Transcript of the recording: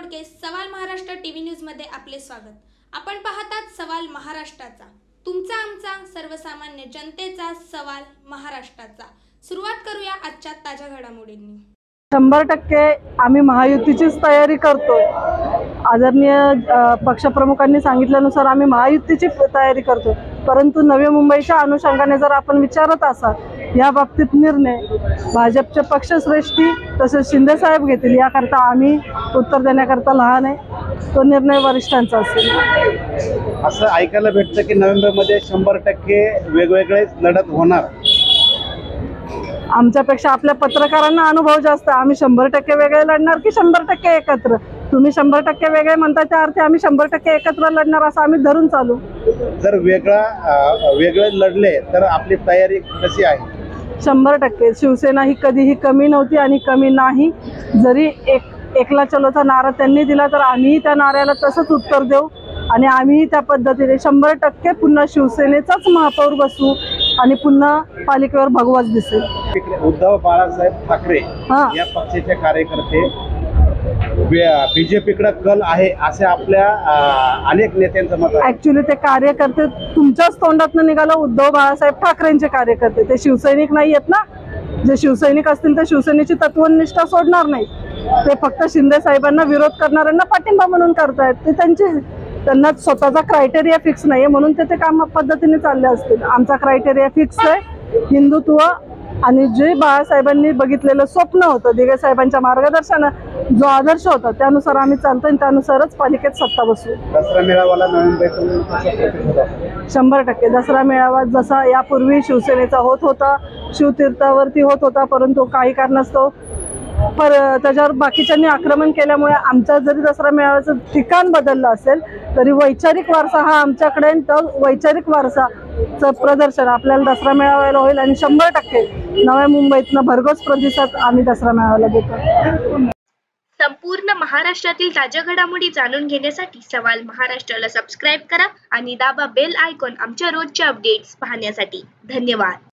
बोडके सवाल Maharashtra TV news मध्ये आपले स्वागत। आपण पाहतात सवाल महाराष्ट्राचा, तुमचा आमचा सर्वसामान्य जनतेचा सवाल महाराष्ट्राचा। सुरुवात करूया आजच्या ताज्या घडामोडींनी। 100% आम्ही महायुतीचीच तयारी करतोय। आदरणीय पक्षप्रमुखांनी सांगितल्यानुसार आम्ही महायुतीची तयारी करतोय, परंतु नवी मुंबईच्या अनुषंगाने जर आपण विचारत असाल या बाबतीत निर्णय भाजपचे पक्षश्रेष्ठी तसेच शिंदे साहेब घेतील, याकरता आम्ही उत्तर देण्याकरता लहान आहे। तो निर्णय वरिष्ठांचा असेल। असं ऐकायला भेटतं की नोव्हेंबरमध्ये 100% वेगवेगळे लढत होणार। आमच्यापेक्षा आपल्या पत्रकारांना अनुभव जास्त। आम्ही 100% वेगळे लढणार की 100% एकत्र? तुम्ही 100% वेगळे म्हणता त्या अर्थी आम्ही 100% एकत्र लढणार असं आम्ही धरून चालू। जर वेगळे लढले तर आपली तयारी कशी आहे? 100% शिवसेना ही कधीही कमी नव्हती आणि कमी नाही। जरी एकला चलोचा नारा त्यांनी दिला तर आम्ही त्या नाऱ्याला तसंच उत्तर देऊ आणि आम्ही त्या पद्धतीने 100% पुन्हा शिवसेनेचाच महापौर बसू आणि पुन्हा पालिकेवर भगवाच दिसेल। उद्धव बाळासाहेब ठाकरे या पक्षाचे कार्यकर्ते बीजेपीकडे कल आहे असे आपल्या अनेक नेत्यांचं मत आहे। ऍक्च्युली ते कार्यकर्ते तुमच्याच तोंडातून निघालं उद्धव बाळासाहेब ठाकरेंचे कार्यकर्ते, ते शिवसैनिक नाही आहेत ना। जे शिवसैनिक असतील ते शिवसेनेची तत्वनिष्ठा सोडणार नाही, ते फक्त शिंदे साहेबांना विरोध करणाऱ्यांना पाठिंबा म्हणून करतायत। ते त्यांना स्वतःचा क्रायटेरिया फिक्स नाही म्हणून ते काम पद्धतीने चालले असतील। आमचा क्रायटेरिया फिक्स आहे, हिंदुत्व आणि जे बाळासाहेबांनी बघितलेलं स्वप्न होतं, दिघे साहेबांच्या मार्गदर्शनात जो आदर्श होता त्यानुसार आम्ही चालतो आणि त्यानुसारच पालिकेत सत्ता बसू। दसरा मेळावाला नोव्हेंबर 100% दसरा मेळावा जसा यापूर्वी शिवसेनेचा होत होता, शिवतीर्थावरती होत होता, परंतु काही कारणास्तव त्याच्यावर बाकीच्यांनी आक्रमण केल्यामुळे आमचा जरी दसरा मेळाव्याचं ठिकाण बदललं असेल तरी वैचारिक वारसा हा आमच्याकडे, तर वैचारिक वारसाचं प्रदर्शन आपल्याला दसरा मेळाव्याला होईल आणि 100% नव्या मुंबईतनं भरघोस प्रतिसाद आम्ही दसरा मेळाव्याला देतो। संपूर्ण महाराष्ट्रातील ताज्या घडामोडी जाणून घेण्यासाठी सवाल महाराष्ट्राला सबस्क्राईब करा आणि दाबा बेल आयकॉन आमच्या रोजच्या अपडेट्स पाहण्यासाठी। धन्यवाद।